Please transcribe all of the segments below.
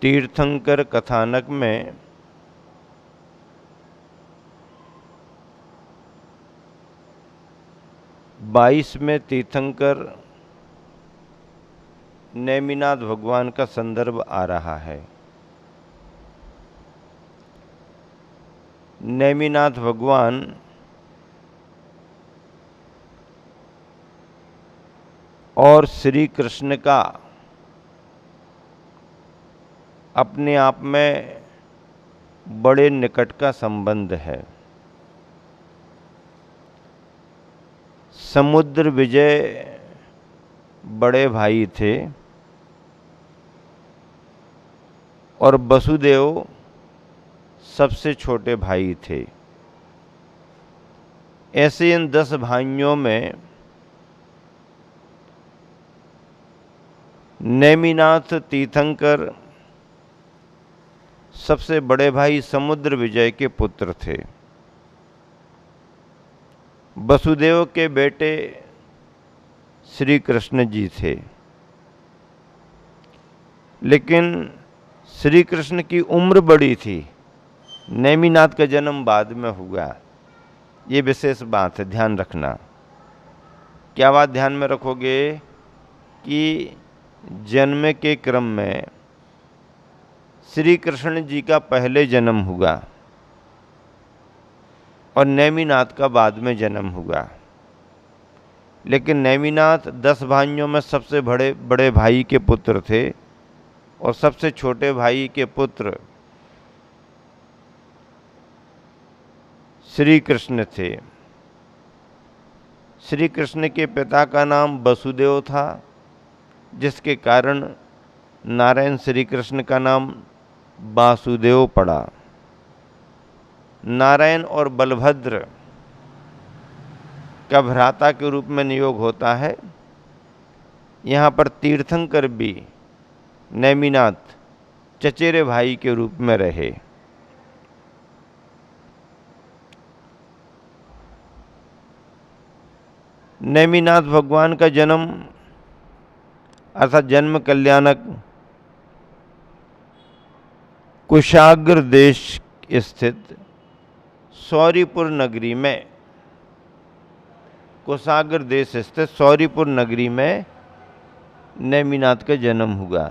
तीर्थंकर कथानक में बाईस में तीर्थंकर नेमिनाथ भगवान का संदर्भ आ रहा है। नेमिनाथ भगवान और श्री कृष्ण का अपने आप में बड़े निकट का संबंध है। समुद्र विजय बड़े भाई थे और वसुदेव सबसे छोटे भाई थे। ऐसे इन 10 भाइयों में नेमिनाथ तीर्थंकर सबसे बड़े भाई समुद्र विजय के पुत्र थे। वसुदेव के बेटे श्री कृष्ण जी थे, लेकिन श्री कृष्ण की उम्र बड़ी थी। नेमिनाथ का जन्म बाद में हुआ। ये विशेष बात है, ध्यान रखना। क्या बात ध्यान में रखोगे कि जन्म के क्रम में श्री कृष्ण जी का पहले जन्म हुआ और नेमिनाथ का बाद में जन्म हुआ। लेकिन नेमिनाथ 10 भाइयों में सबसे बड़े भाई के पुत्र थे और सबसे छोटे भाई के पुत्र श्री कृष्ण थे। श्री कृष्ण के पिता का नाम वसुदेव था, जिसके कारण नारायण श्री कृष्ण का नाम वासुदेव पड़ा। नारायण और बलभद्र का भ्राता के रूप में नियोग होता है। यहाँ पर तीर्थंकर भी नेमिनाथ चचेरे भाई के रूप में रहे। नेमिनाथ भगवान का जन्म अर्थात जन्म कल्याणक कुशाग्र देश स्थित सौरीपुर नगरी में, कुशाग्र देश स्थित सौरीपुर नगरी में नेमिनाथ का जन्म हुआ।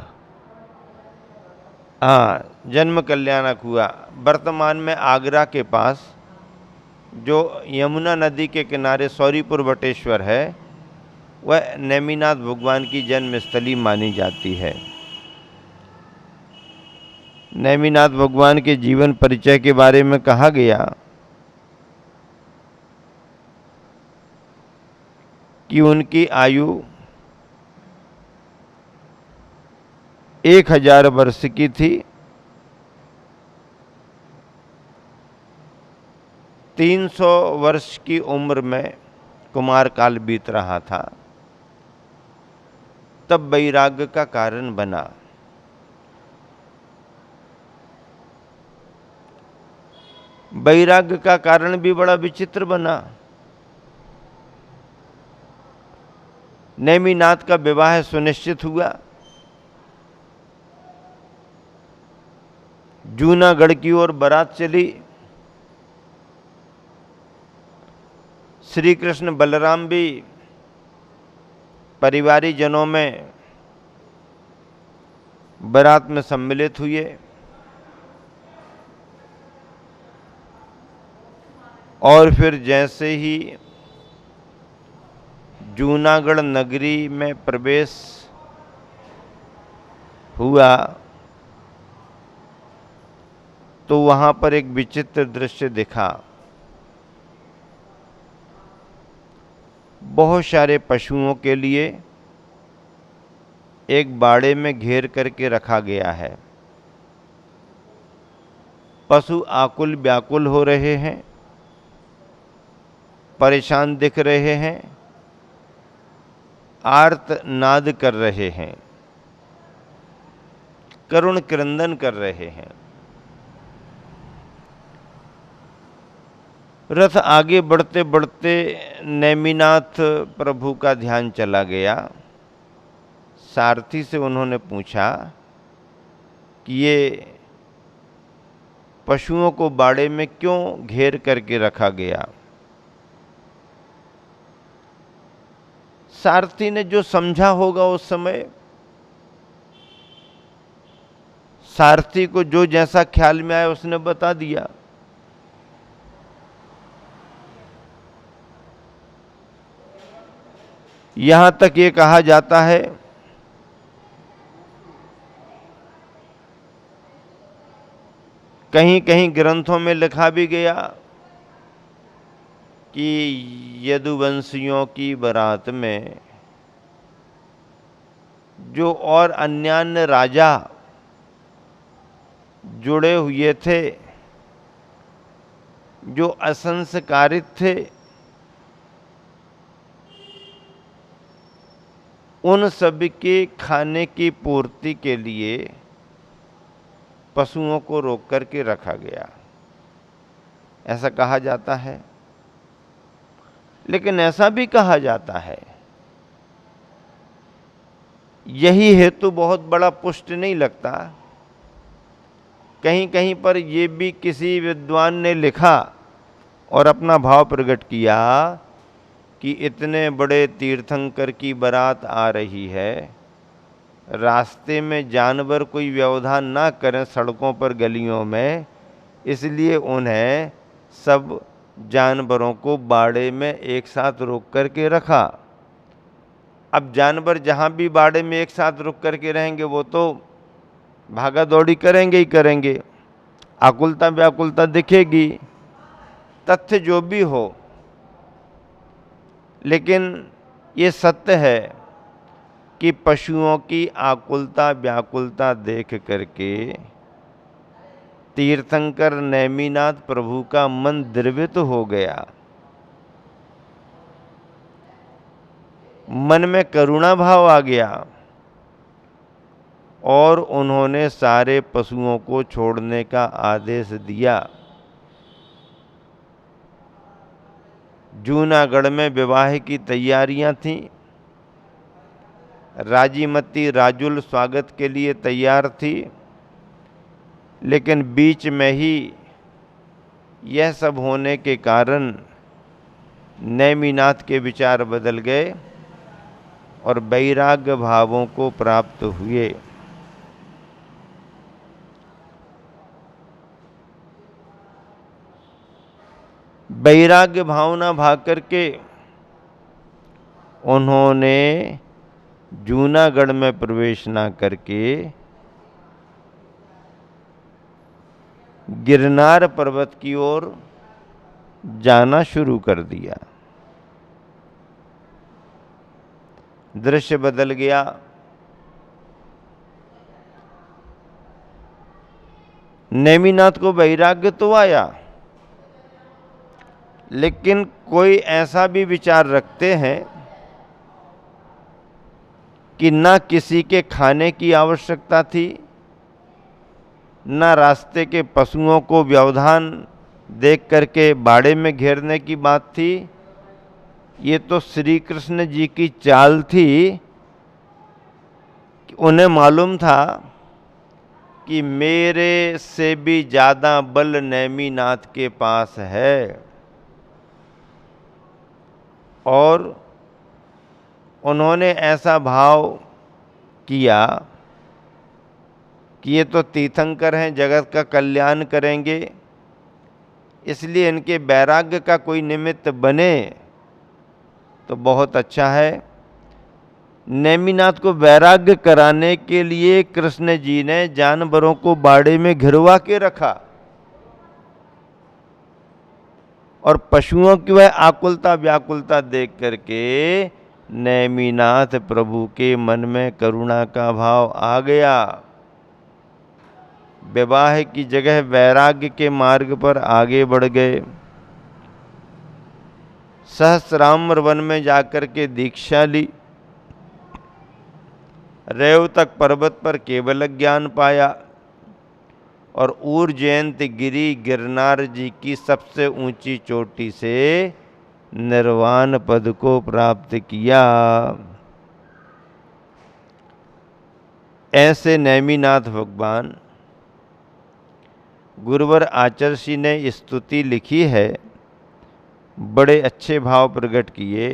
जन्म कल्याणक हुआ। वर्तमान में आगरा के पास जो यमुना नदी के किनारे सौरीपुर बटेश्वर है, वह नेमिनाथ भगवान की जन्मस्थली मानी जाती है। नेमिनाथ भगवान के जीवन परिचय के बारे में कहा गया कि उनकी आयु 1000 वर्ष की थी। 300 वर्ष की उम्र में कुमार काल बीत रहा था, तब वैराग्य का कारण बना। वैराग्य का कारण भी बड़ा विचित्र बना। नेमिनाथ का विवाह सुनिश्चित हुआ। जूनागढ़ की ओर बारात चली। श्री कृष्ण बलराम भी परिवारी जनों में बारात में सम्मिलित हुए और फिर जैसे ही जूनागढ़ नगरी में प्रवेश हुआ तो वहां पर एक विचित्र दृश्य दिखा। बहुत सारे पशुओं के लिए एक बाड़े में घेर करके रखा गया है। पशु आकुल व्याकुल हो रहे हैं, परेशान दिख रहे हैं, आर्त नाद कर रहे हैं, करुण क्रंदन कर रहे हैं। रथ आगे बढ़ते बढ़ते नेमिनाथ प्रभु का ध्यान चला गया। सारथी से उन्होंने पूछा कि ये पशुओं को बाड़े में क्यों घेर करके रखा गया। सारथी ने जो समझा होगा उस समय, सारथी को जो जैसा ख्याल में आया उसने बता दिया। यहां तक ये कहा जाता है कहीं कहीं ग्रंथों में लिखा भी गया कि यदुवंशियों की बारात में जो और अन्यान्य राजा जुड़े हुए थे, जो असंस्कारित थे, उन सभी के खाने की पूर्ति के लिए पशुओं को रोक करके रखा गया, ऐसा कहा जाता है। लेकिन ऐसा भी कहा जाता है, यही हेतु बहुत बड़ा पुष्ट नहीं लगता। कहीं कहीं पर यह भी किसी विद्वान ने लिखा और अपना भाव प्रकट किया कि इतने बड़े तीर्थंकर की बारात आ रही है, रास्ते में जानवर कोई व्यवधान ना करें सड़कों पर गलियों में, इसलिए उन्हें सब जानवरों को बाड़े में एक साथ रोक करके रखा। अब जानवर जहां भी बाड़े में एक साथ रुक करके रहेंगे वो तो भागा दौड़ी करेंगे ही करेंगे, आकुलता व्याकुलता दिखेगी, तथ्य जो भी हो। लेकिन ये सत्य है कि पशुओं की आकुलता व्याकुलता देख करके तीर्थंकर नेमिनाथ प्रभु का मन द्रवित हो गया, मन में करुणा भाव आ गया और उन्होंने सारे पशुओं को छोड़ने का आदेश दिया। जूनागढ़ में विवाह की तैयारियां थीं, राजीमती राजुल स्वागत के लिए तैयार थी, लेकिन बीच में ही यह सब होने के कारण नेमिनाथ के विचार बदल गए और वैराग्य भावों को प्राप्त हुए। वैराग्य भावना भाग करके उन्होंने जूनागढ़ में प्रवेश न करके गिरनार पर्वत की ओर जाना शुरू कर दिया। दृश्य बदल गया। नेमिनाथ को वैराग्य तो आया, लेकिन कोई ऐसा भी विचार रखते हैं कि ना किसी के खाने की आवश्यकता थी, ना रास्ते के पशुओं को व्यवधान देख करके बाड़े में घेरने की बात थी। ये तो श्री कृष्ण जी की चाल थी कि उन्हें मालूम था कि मेरे से भी ज्यादा बल नेमिनाथ के पास है, और उन्होंने ऐसा भाव किया कि ये तो तीर्थंकर हैं, जगत का कल्याण करेंगे, इसलिए इनके वैराग्य का कोई निमित्त बने तो बहुत अच्छा है। नेमिनाथ को वैराग्य कराने के लिए कृष्ण जी ने जानवरों को बाड़े में घिरवा के रखा और पशुओं की वह आकुलता व्याकुलता देख करके नेमिनाथ प्रभु के मन में करुणा का भाव आ गया। विवाह की जगह वैराग्य के मार्ग पर आगे बढ़ गए। सहस्राम्र वन में जाकर के दीक्षा ली। रेवतक पर्वत पर केवल ज्ञान पाया और उज्जैन गिरी गिरनार जी की सबसे ऊंची चोटी से निर्वाण पद को प्राप्त किया। ऐसे नेमिनाथ भगवान गुरुवर आचर्षि ने स्तुति लिखी है, बड़े अच्छे भाव प्रकट किए।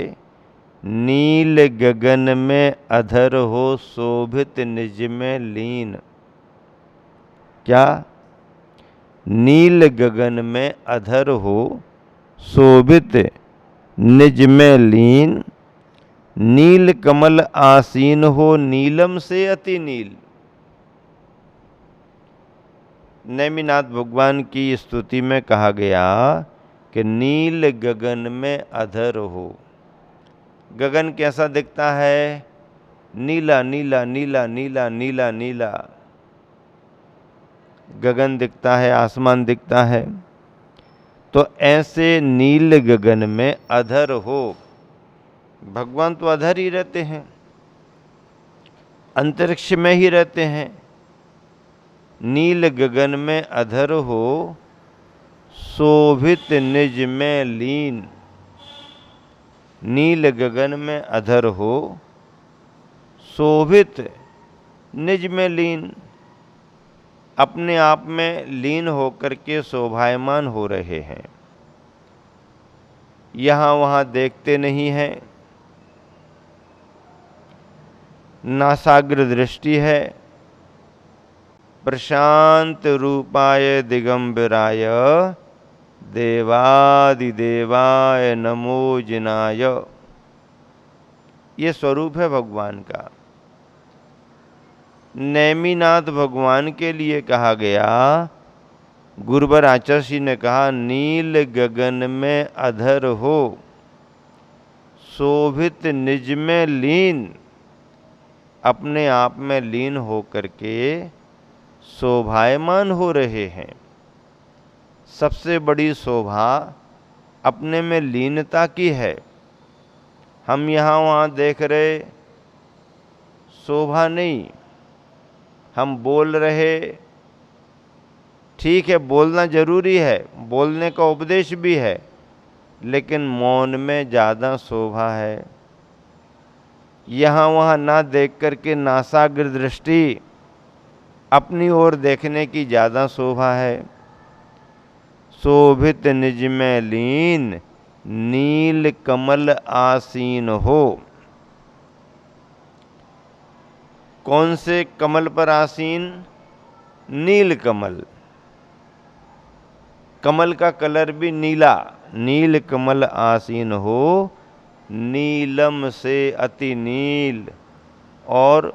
नील गगन में अधर हो शोभित निज में लीन। क्या? नील गगन में अधर हो शोभित निज में लीन। नील कमल आसीन हो नीलम से अति नील। नेमिनाथ भगवान की स्तुति में कहा गया कि नील गगन में अधर हो। गगन कैसा दिखता है? नीला नीला नीला नीला नीला नीला गगन दिखता है, आसमान दिखता है। तो ऐसे नील गगन में अधर हो। भगवान तो अधर ही रहते हैं, अंतरिक्ष में ही रहते हैं। नील गगन में अधर हो शोभित निज में लीन। नील गगन में अधर हो शोभित निज में लीन। अपने आप में लीन होकर के शोभायमान हो रहे हैं, यहाँ वहाँ देखते नहीं हैं। नासाग्र दृष्टि है। प्रशांत रूपाय दिगंबराय देवादिदेवाय नमो जिनाय। ये स्वरूप है भगवान का। नेमिनाथ भगवान के लिए कहा गया, गुरुवर आचर्षि ने कहा, नील गगन में अधर हो शोभित निज में लीन। अपने आप में लीन होकर के शोभायमान हो रहे हैं। सबसे बड़ी शोभा अपने में लीनता की है। हम यहाँ वहाँ देख रहे, शोभा नहीं। हम बोल रहे, ठीक है, बोलना जरूरी है, बोलने का उपदेश भी है, लेकिन मौन में ज़्यादा शोभा है। यहाँ वहाँ ना देख करके नासाग्र दृष्टि, अपनी ओर देखने की ज़्यादा शोभा है। शोभित निज में लीन नील कमल आसीन हो। कौन से कमल पर आसीन? नील कमल। कमल का कलर भी नीला। नील कमल आसीन हो नीलम से अति नील। और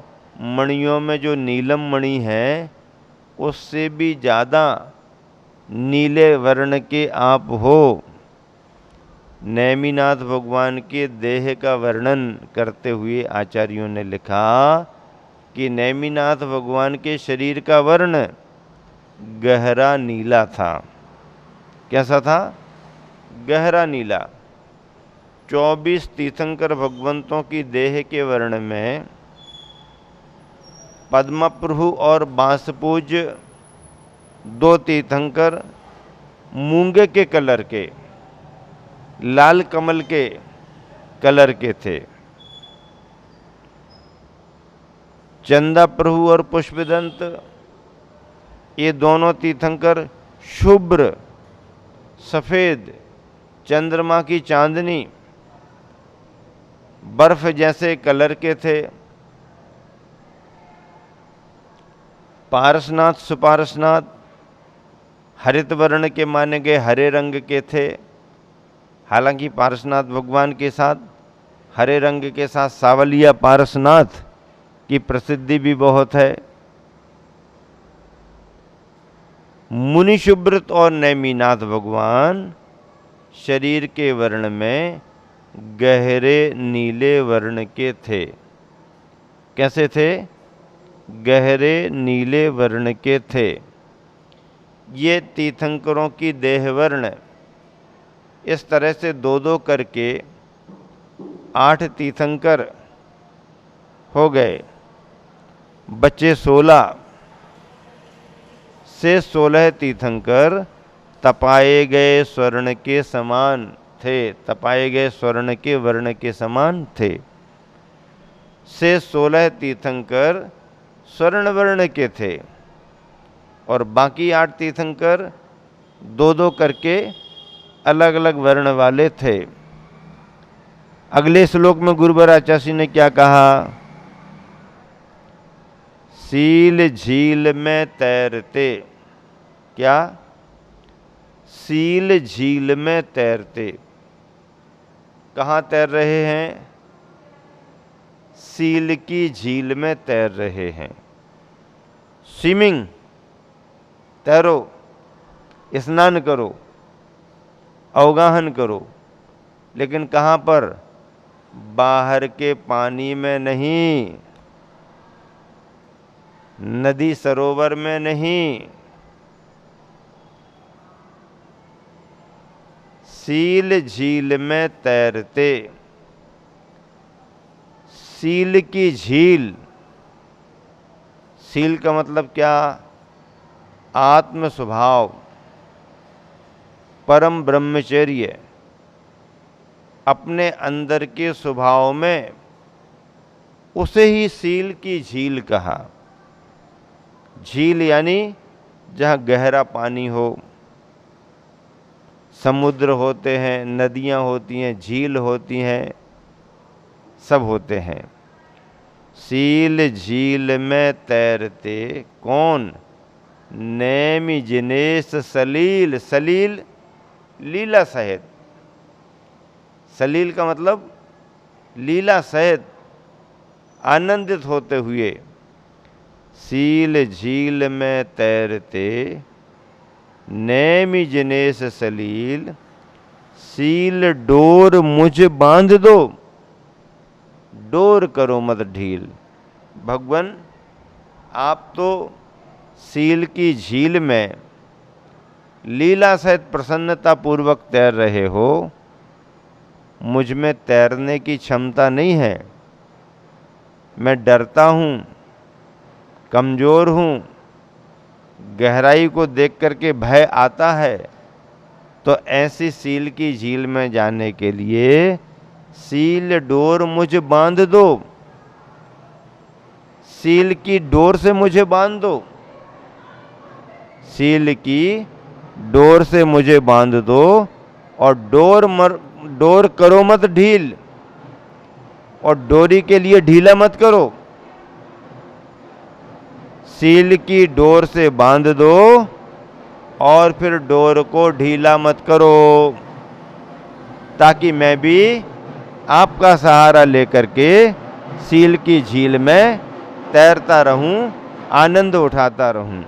मणियों में जो नीलम मणि है उससे भी ज़्यादा नीले वर्ण के आप हो। नेमिनाथ भगवान के देह का वर्णन करते हुए आचार्यों ने लिखा कि नेमिनाथ भगवान के शरीर का वर्ण गहरा नीला था। कैसा था? गहरा नीला। 24 तीर्थंकर भगवंतों की देह के वर्ण में पद्मप्रभु और बांसपूज 2 तीर्थंकर मूंगे के कलर के, लाल कमल के कलर के थे। चंदा प्रभु और पुष्पदंत, ये दोनों तीर्थंकर शुभ्र सफेद चंद्रमा की चांदनी बर्फ जैसे कलर के थे। पारसनाथ सुपारसनाथ हरित वर्ण के माने गए हरे रंग के थे। हालांकि पारसनाथ भगवान के साथ हरे रंग के साथ सावलिया पारसनाथ की प्रसिद्धि भी बहुत है। मुनि शुभ्रत और नेमिनाथ भगवान शरीर के वर्ण में गहरे नीले वर्ण के थे। कैसे थे? गहरे नीले वर्ण के थे। ये तीर्थंकरों की देह वर्ण इस तरह से 2-2 करके 8 तीर्थंकर हो गए। बचे 16 से 16 तीर्थंकर तपाए गए स्वर्ण के समान थे। तपाए गए स्वर्ण के वर्ण के समान थे। से 16 तीर्थंकर स्वर्ण वर्ण के थे और बाकी 8 तीर्थंकर 2-2 करके अलग अलग वर्ण वाले थे। अगले श्लोक में गुरुवर आचार्य ने क्या कहा? सील झील में तैरते। क्या? सील झील में तैरते। कहाँ तैर रहे हैं? सील की झील में तैर रहे हैं। स्विमिंग, तैरो, स्नान करो, अवगाहन करो, लेकिन कहाँ पर? बाहर के पानी में नहीं, नदी सरोवर में नहीं। सील झील में तैरते। सील की झील, सील का मतलब क्या? आत्म स्वभाव, परम ब्रह्मचर्य, अपने अंदर के स्वभाव में, उसे ही सील की झील कहा। झील यानी जहाँ गहरा पानी हो, समुद्र होते हैं, नदियाँ होती हैं, झील होती हैं, सब होते हैं। सील झील में तैरते कौन? नेमि जिनेश सलील। सलील लीला सहित। सलील का मतलब लीला सहित, आनंदित होते हुए। सील झील में तैरते नेमि जिनेश सलील। सील डोर मुझ बांध दो, डोर करो मत ढील। भगवान, आप तो सील की झील में लीला सहित प्रसन्नता पूर्वक तैर रहे हो, मुझ में तैरने की क्षमता नहीं है। मैं डरता हूँ, कमज़ोर हूँ, गहराई को देख करके भय आता है। तो ऐसी सील की झील में जाने के लिए सील डोर मुझ बांध दो। सील की डोर से मुझे बांध दो। सील की डोर से मुझे बांध दो और डोर करो मत ढील, और डोरी के लिए ढीला मत करो। सील की डोर से बांध दो और फिर डोर को ढीला मत करो, ताकि मैं भी आपका सहारा लेकर के सील की झील में तैरता रहूं, आनंद उठाता रहूं।